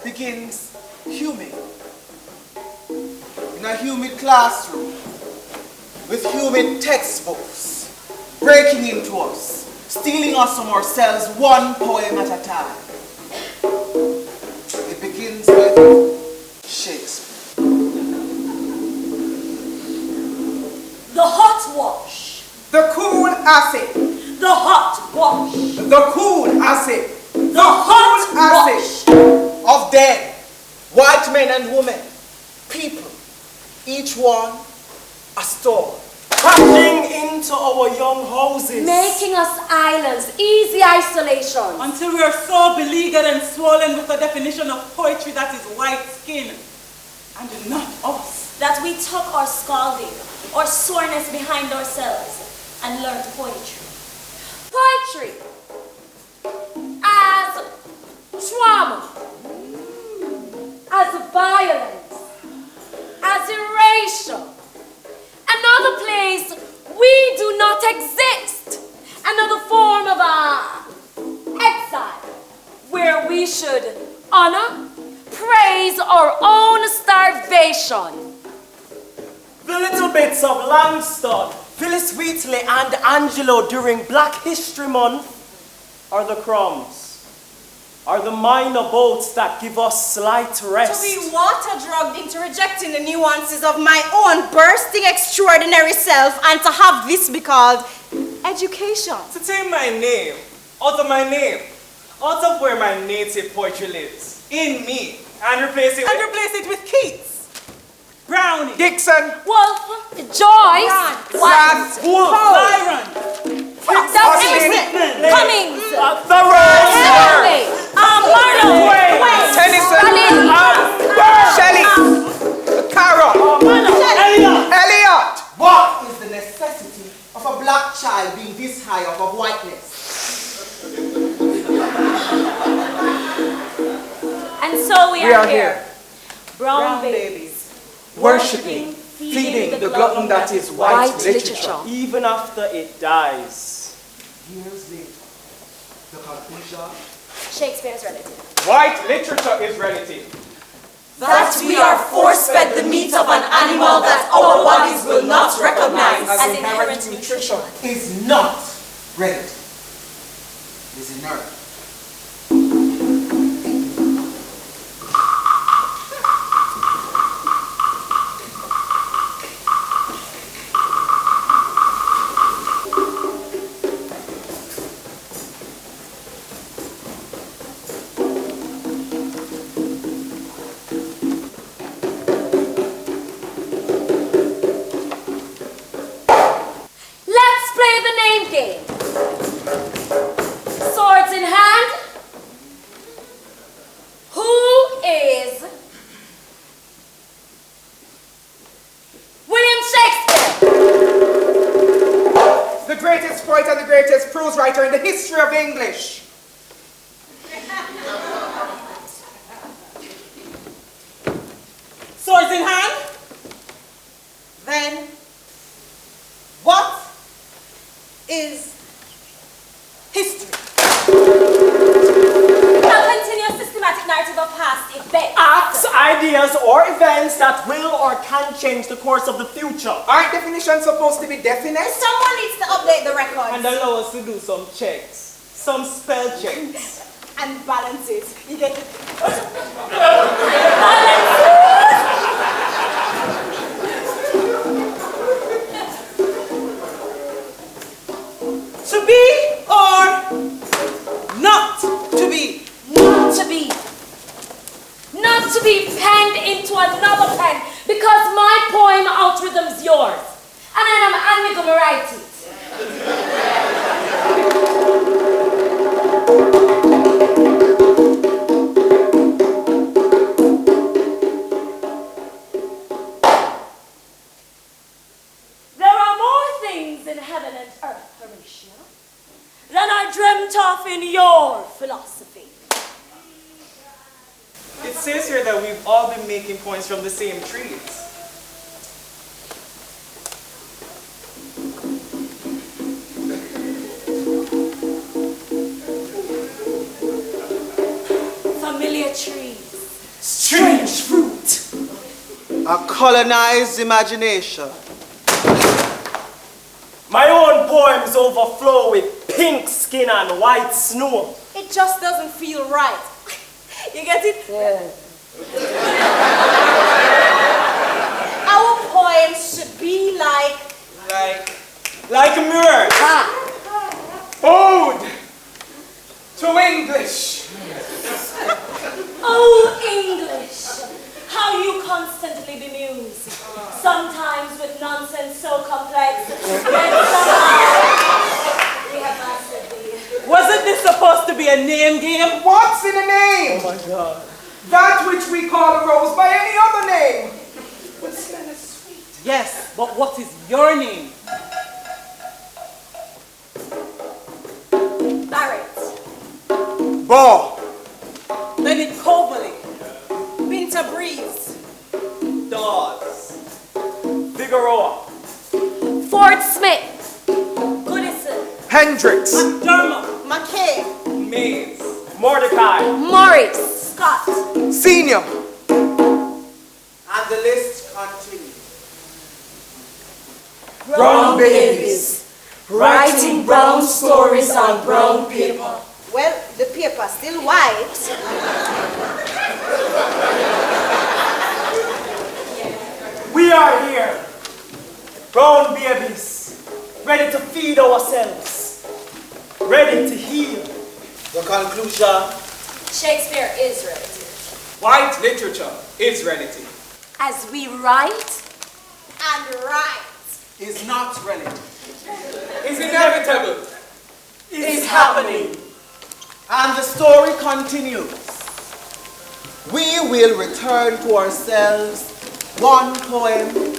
begins humid. In a humid classroom, with humid textbooks, breaking into us, stealing us from ourselves one poem at a time. It begins with Shakespeare. The hot wash. The cool acid. The hot wash. The cool acid. The hot wash. Of dead, white men and women, people, each one a storm. Crashing into our young houses. Making us islands, easy isolation. Until we are so beleaguered and swollen with the definition of poetry that is white skin, and not us. That we took our scalding, our soreness behind ourselves, and learned poetry. Poetry as trauma, as violence, as erasure. Another place we do not exist. Another form of exile, where we should honor, praise our own starvation. The little bits of Langston, Phyllis Wheatley, and Angelo during Black History Month are the crumbs, are the minor boats that give us slight rest. To be water-drugged into rejecting the nuances of my own bursting extraordinary self, and to have this be called education. To take my name, out of my name, out of where my native poetry lives, in me, and replace it with Keats, Brownie, Dixon, Wolf, Joyce, Grant, Byron, Cummings, Thoreau, Marlowe, Tennyson, Shelley, Carroll, Eliot. What is the necessity of a black child being this high above whiteness? And so we are here, brown babies, Worshipping, feeding the glutton that is white literature. even after it dies. Years later, the conclusion. Shakespeare's relative. White literature is relative. That we are force-fed the meat of an animal that our bodies will not recognize as inherent nutrition. Is not relative. It is inert. Writer in the history of English. swords in hand. Then, what is history? A continuous systematic narrative of past events. Acts, ideas, or events that will or can change the course of the future. Aren't definitions supposed to be definite? Someone needs to update the records. And allow us to do some checks. Some spell checks. And balance it. You get it? To be or not to be? Not to be. Not to be penned into another pen because my poem outrhythms yours. And I'm going to write it. There are more things in heaven and earth, Horatio, than I dreamt of in your philosophy. It says here that we've all been making points from the same trees. Familiar trees, Strange fruit. A colonized imagination. My own poems overflow with pink skin and white snow. It just doesn't feel right. You get it? Yeah. Our poems should be like Like a mirror. Ah. Ode to English. Oh, English! How you constantly bemuse. Sometimes with nonsense so complex, and somehow we have mastered thee. Wasn't this supposed to be a name game? What's in a name? Oh my God. That which we call a rose by any other name would smell as sweet. Yes, but what is your name? Barrett, Ball. Bennett Coverley. Winter Breeze, Dawes. Figueroa. Ford Smith. Goodison. Hendricks. McDermott. McKay, Mays. Mordecai. Morris. Scott, Senior. And the list continues. Brown babies. Writing brown stories on brown paper. well, the paper still white. We are here. Brown babies. Ready to feed ourselves. Ready to heal. The conclusion. Shakespeare is relative. White literature is relative. As we write, And right. Is not relative. Is inevitable. It's happening. And the story continues. We will return to ourselves one poem